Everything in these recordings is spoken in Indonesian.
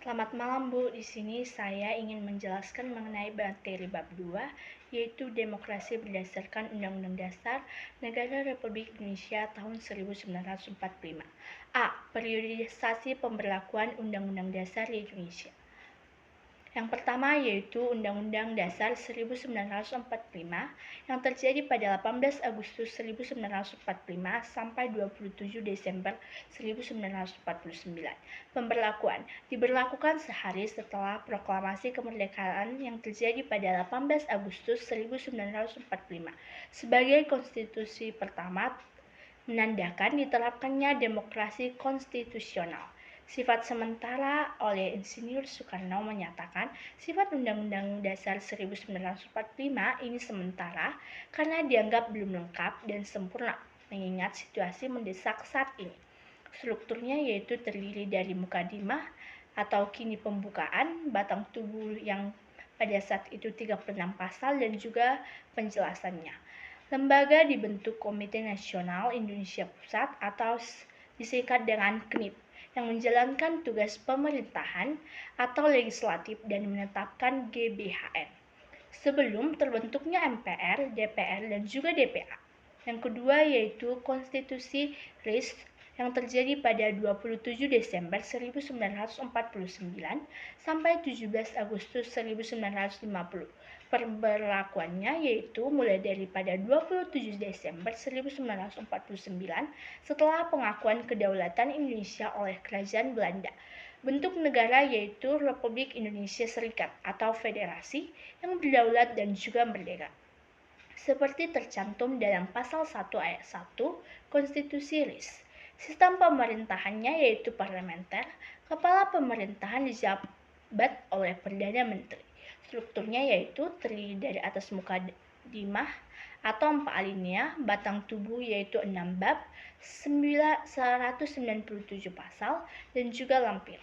Selamat malam Bu, di sini saya ingin menjelaskan mengenai materi bab 2, yaitu demokrasi berdasarkan Undang-Undang Dasar Negara Republik Indonesia tahun 1945. A. Periodisasi pemberlakuan Undang-Undang Dasar di Indonesia. Yang pertama yaitu Undang-Undang Dasar 1945 yang terjadi pada 18 Agustus 1945 sampai 27 Desember 1949. Pemberlakuan diberlakukan sehari setelah proklamasi kemerdekaan yang terjadi pada 18 Agustus 1945 sebagai konstitusi pertama, menandakan diterapkannya demokrasi konstitusional. Sifat sementara oleh Insinyur Soekarno menyatakan sifat Undang-Undang Dasar 1945 ini sementara karena dianggap belum lengkap dan sempurna mengingat situasi mendesak saat ini. Strukturnya yaitu terdiri dari mukadimah atau kini pembukaan, batang tubuh yang pada saat itu 36 pasal dan juga penjelasannya. Lembaga dibentuk Komite Nasional Indonesia Pusat atau disingkat dengan KNIP yang menjalankan tugas pemerintahan atau legislatif dan menetapkan GBHN sebelum terbentuknya MPR, DPR, dan juga DPA. Yang kedua yaitu Konstitusi RIS yang terjadi pada 27 Desember 1949 sampai 17 Agustus 1950. Pemberlakuannya yaitu mulai daripada 27 Desember 1949 setelah pengakuan kedaulatan Indonesia oleh Kerajaan Belanda. Bentuk negara yaitu Republik Indonesia Serikat atau Federasi yang berdaulat dan juga merdeka. Seperti tercantum dalam pasal 1 ayat 1 Konstitusi RIS. Sistem pemerintahannya yaitu parlementer, kepala pemerintahan dijabat oleh Perdana Menteri. Strukturnya yaitu terdiri dari atas mukadimah atau 4 alinea, batang tubuh yaitu 6 bab, 197 pasal, dan juga lampir.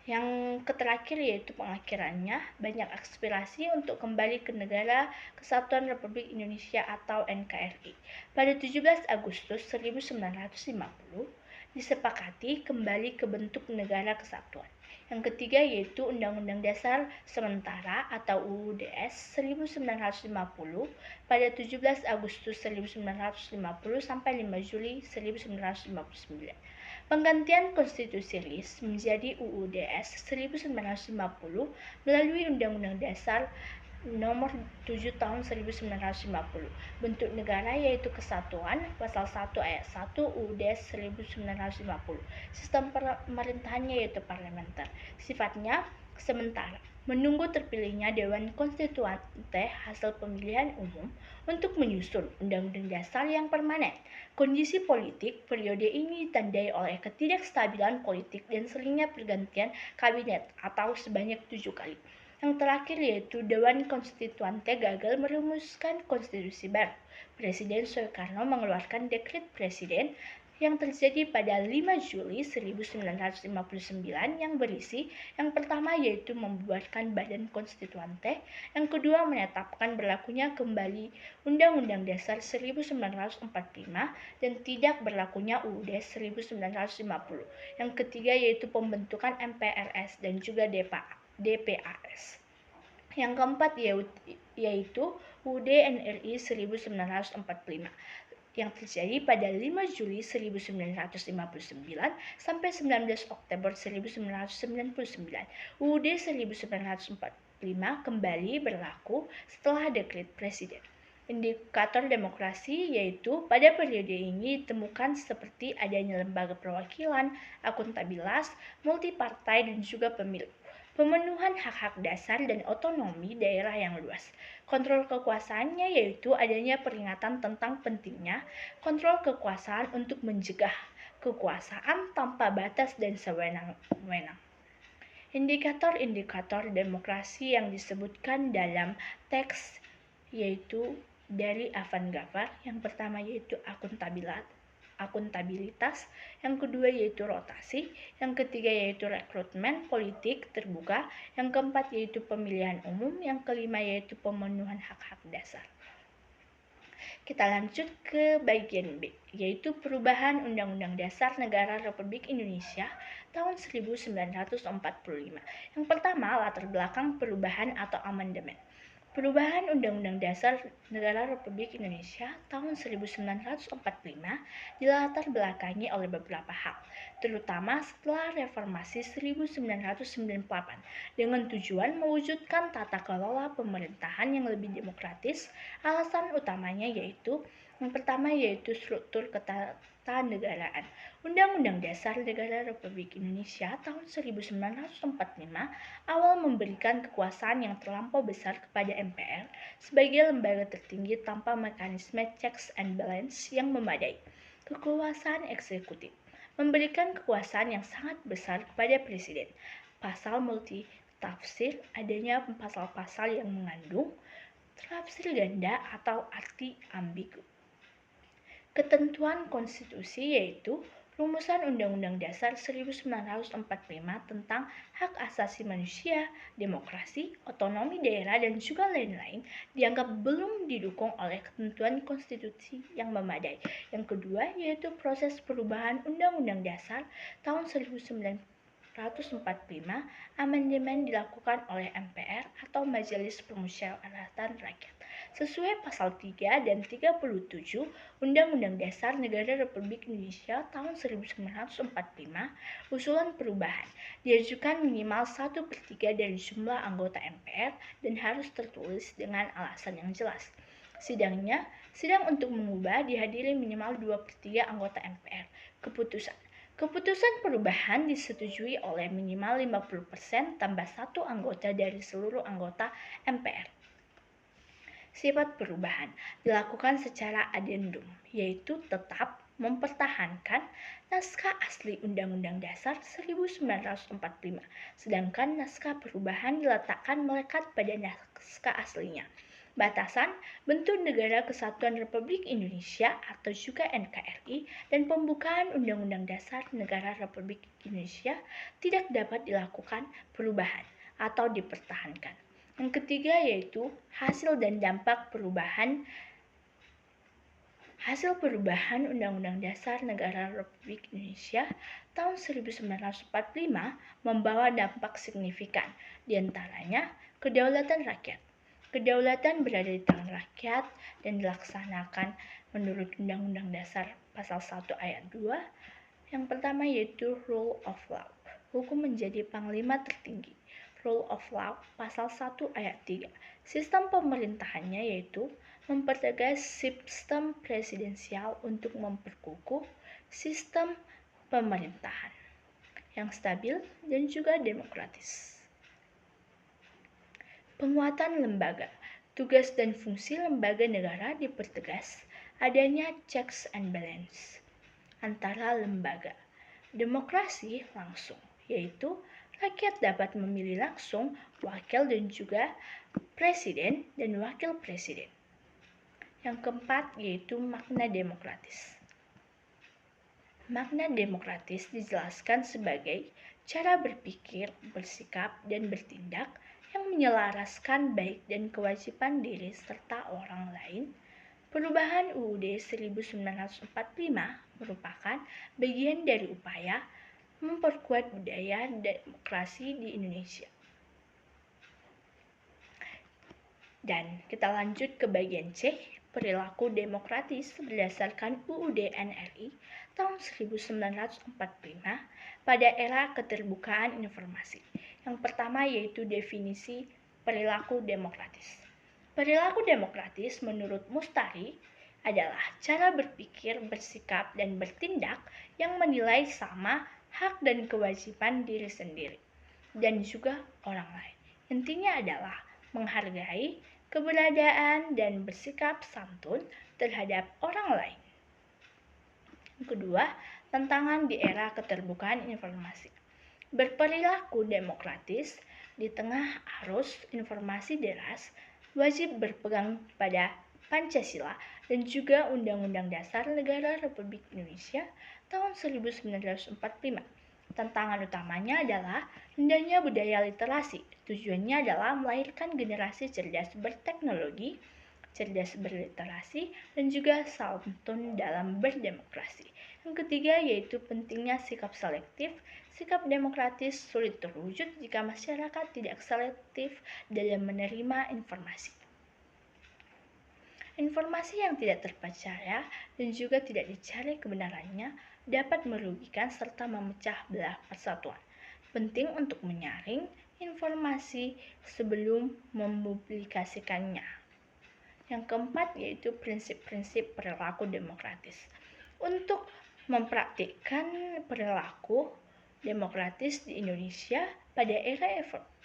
Yang terakhir yaitu pengakhirannya, banyak aspirasi untuk kembali ke Negara Kesatuan Republik Indonesia atau NKRI. Pada 17 Agustus 1950 disepakati kembali ke bentuk negara kesatuan. Yang ketiga yaitu Undang-Undang Dasar Sementara atau UUDS 1950 pada 17 Agustus 1950 sampai 5 Juli 1959. Penggantian Konstitusi RIS menjadi UUDS 1950 melalui Undang-Undang Dasar Nomor 7 Tahun 1950. Bentuk negara yaitu kesatuan, pasal 1 ayat 1 UUD 1950. Sistem pemerintahannya yaitu parlementer. Sifatnya sementara, menunggu terpilihnya Dewan Konstituante hasil pemilihan umum untuk menyusun Undang-Undang Dasar yang permanen. Kondisi politik periode ini ditandai oleh ketidakstabilan politik dan seringnya pergantian kabinet atau sebanyak 7 kali. Yang terakhir yaitu Dewan Konstituante gagal merumuskan konstitusi baru. Presiden Soekarno mengeluarkan dekret presiden yang terjadi pada 5 Juli 1959 yang berisi yang pertama yaitu membuatkan Badan Konstituante, yang kedua menetapkan berlakunya kembali Undang-Undang Dasar 1945 dan tidak berlakunya UUD 1950. Yang ketiga yaitu pembentukan MPRS dan juga DPAS. Yang keempat yaitu UUD NRI 1945 yang terjadi pada 5 Juli 1959 sampai 19 Oktober 1999. UUD 1945 kembali berlaku setelah dekret presiden. Indikator demokrasi yaitu pada periode ini ditemukan seperti adanya lembaga perwakilan, akuntabilitas, multipartai, dan juga pemilu. Pemenuhan hak-hak dasar dan otonomi daerah yang luas. Kontrol kekuasaannya yaitu adanya peringatan tentang pentingnya kontrol kekuasaan untuk mencegah kekuasaan tanpa batas dan sewenang-wenang. Indikator-indikator demokrasi yang disebutkan dalam teks yaitu dari Evan Gafar. Yang pertama yaitu akuntabilitas, yang kedua yaitu rotasi, yang ketiga yaitu rekrutmen politik terbuka, yang keempat yaitu pemilihan umum, yang kelima yaitu pemenuhan hak-hak dasar. Kita lanjut ke bagian B, yaitu perubahan Undang-Undang Dasar Negara Republik Indonesia tahun 1945. Yang pertama, latar belakang perubahan atau amandemen. Perubahan Undang-Undang Dasar Negara Republik Indonesia tahun 1945 dilatar belakangi oleh beberapa hal, terutama setelah Reformasi 1998, dengan tujuan mewujudkan tata kelola pemerintahan yang lebih demokratis. Alasan utamanya yaitu yang pertama yaitu struktur ketatanegaraan. Undang-Undang Dasar Negara Republik Indonesia tahun 1945 awal memberikan kekuasaan yang terlampau besar kepada MPR sebagai lembaga tertinggi tanpa mekanisme checks and balance yang memadai. Kekuasaan eksekutif memberikan kekuasaan yang sangat besar kepada Presiden. Pasal multitafsir, adanya pasal-pasal yang mengandung tafsir ganda atau arti ambigu. Ketentuan konstitusi yaitu rumusan Undang-Undang Dasar 1945 tentang hak asasi manusia, demokrasi, otonomi daerah, dan juga lain-lain dianggap belum didukung oleh ketentuan konstitusi yang memadai. Yang kedua yaitu proses perubahan Undang-Undang Dasar tahun 1945, amandemen dilakukan oleh MPR atau Majelis Permusyawaratan Rakyat. Sesuai pasal 3 dan 37 Undang-Undang Dasar Negara Republik Indonesia tahun 1945, usulan perubahan diajukan minimal 1/3 dari jumlah anggota MPR dan harus tertulis dengan alasan yang jelas. Sidang untuk mengubah dihadiri minimal 2/3 anggota MPR. Keputusan perubahan disetujui oleh minimal 50% tambah 1 anggota dari seluruh anggota MPR. Sifat perubahan dilakukan secara adendum, yaitu tetap mempertahankan naskah asli Undang-Undang Dasar 1945, sedangkan naskah perubahan diletakkan melekat pada naskah aslinya. Batasan bentuk Negara Kesatuan Republik Indonesia atau juga NKRI dan pembukaan Undang-Undang Dasar Negara Republik Indonesia tidak dapat dilakukan perubahan atau dipertahankan. Yang ketiga yaitu hasil dan dampak perubahan. Hasil perubahan Undang-Undang Dasar Negara Republik Indonesia tahun 1945 membawa dampak signifikan, diantaranya kedaulatan rakyat. Kedaulatan berada di tangan rakyat dan dilaksanakan menurut Undang-Undang Dasar Pasal 1 Ayat 2. Yang pertama yaitu Rule of Law. Hukum menjadi panglima tertinggi. Rule of Law Pasal 1 Ayat 3. Sistem pemerintahannya yaitu mempertegas sistem presidensial untuk memperkukuh sistem pemerintahan yang stabil dan juga demokratis. Penguatan lembaga. Tugas dan fungsi lembaga negara dipertegas, adanya checks and balance antara lembaga. Demokrasi langsung, yaitu rakyat dapat memilih langsung wakil dan juga presiden dan wakil presiden. Yang keempat yaitu makna demokratis. Makna demokratis dijelaskan sebagai cara berpikir, bersikap, dan bertindak yang menyelaraskan baik dan kewajiban diri serta orang lain. Perubahan UUD 1945 merupakan bagian dari upaya memperkuat budaya demokrasi di Indonesia. Dan kita lanjut ke bagian C, perilaku demokratis berdasarkan UUD NRI tahun 1945 pada era keterbukaan informasi. Yang pertama yaitu definisi perilaku demokratis. Perilaku demokratis menurut Mustari adalah cara berpikir, bersikap, dan bertindak yang menilai sama hak dan kewajiban diri sendiri dan juga orang lain. Intinya adalah menghargai keberadaan dan bersikap santun terhadap orang lain. Yang kedua, tantangan di era keterbukaan informasi. Berperilaku demokratis di tengah arus informasi deras, wajib berpegang pada Pancasila dan juga Undang-Undang Dasar Negara Republik Indonesia tahun 1945. Tantangan utamanya adalah rendahnya budaya literasi. Tujuannya adalah melahirkan generasi cerdas berteknologi, cerdas berliterasi, dan juga santun dalam berdemokrasi. Yang ketiga yaitu pentingnya sikap selektif. Sikap demokratis sulit terwujud jika masyarakat tidak selektif dalam menerima informasi. Informasi yang tidak terpercaya dan juga tidak dicari kebenarannya dapat merugikan serta memecah belah persatuan. Penting untuk menyaring informasi sebelum mempublikasikannya. Yang keempat yaitu prinsip-prinsip perilaku demokratis. Untuk mempraktikkan perilaku demokratis di Indonesia pada era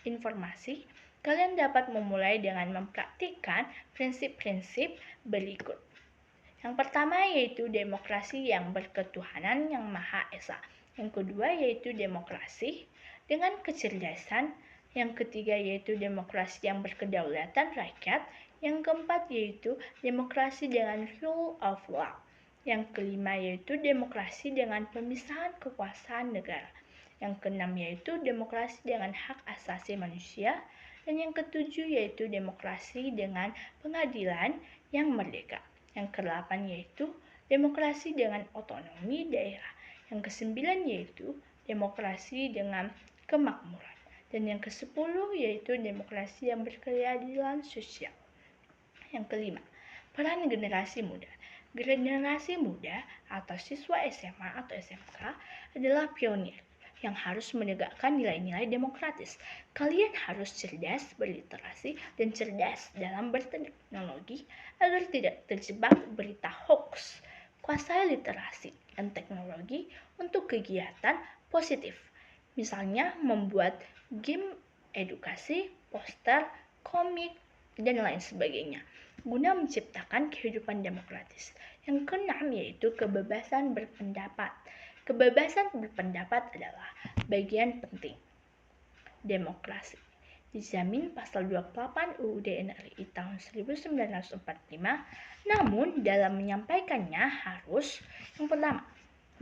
informasi, kalian dapat memulai dengan mempraktikkan prinsip-prinsip berikut. Yang pertama yaitu demokrasi yang berketuhanan yang Maha Esa. Yang kedua yaitu demokrasi dengan kecerdasan. Yang ketiga yaitu demokrasi yang berkedaulatan rakyat. Yang keempat yaitu demokrasi dengan rule of law. Yang kelima yaitu demokrasi dengan pemisahan kekuasaan negara. Yang keenam yaitu demokrasi dengan hak asasi manusia. Dan yang ketujuh yaitu demokrasi dengan pengadilan yang merdeka. Yang kedelapan yaitu demokrasi dengan otonomi daerah. Yang kesembilan yaitu demokrasi dengan kemakmuran. Dan yang kesepuluh yaitu demokrasi yang berkeadilan sosial. Yang kelima, peran generasi muda. Generasi muda atau siswa SMA atau SMK adalah pionir yang harus menegakkan nilai-nilai demokratis. Kalian harus cerdas berliterasi dan cerdas dalam berteknologi agar tidak terjebak berita hoax. Kuasai literasi dan teknologi untuk kegiatan positif. Misalnya membuat game edukasi, poster, komik, dan lain sebagainya, guna menciptakan kehidupan demokratis. Yang keenam yaitu kebebasan berpendapat. Kebebasan berpendapat adalah bagian penting demokrasi. Dijamin pasal 28 UUD NRI tahun 1945, namun dalam menyampaikannya harus yang pertama,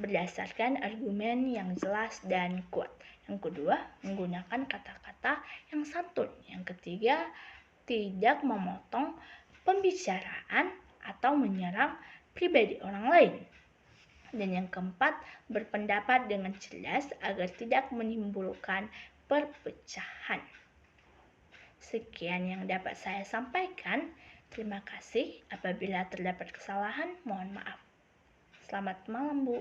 berdasarkan argumen yang jelas dan kuat. Yang kedua, menggunakan kata-kata yang santun. Yang ketiga, tidak memotong pembicaraan atau menyerang pribadi orang lain. Dan yang keempat, berpendapat dengan cerdas agar tidak menimbulkan perpecahan. Sekian yang dapat saya sampaikan. Terima kasih. Apabila terdapat kesalahan, mohon maaf. Selamat malam, Bu.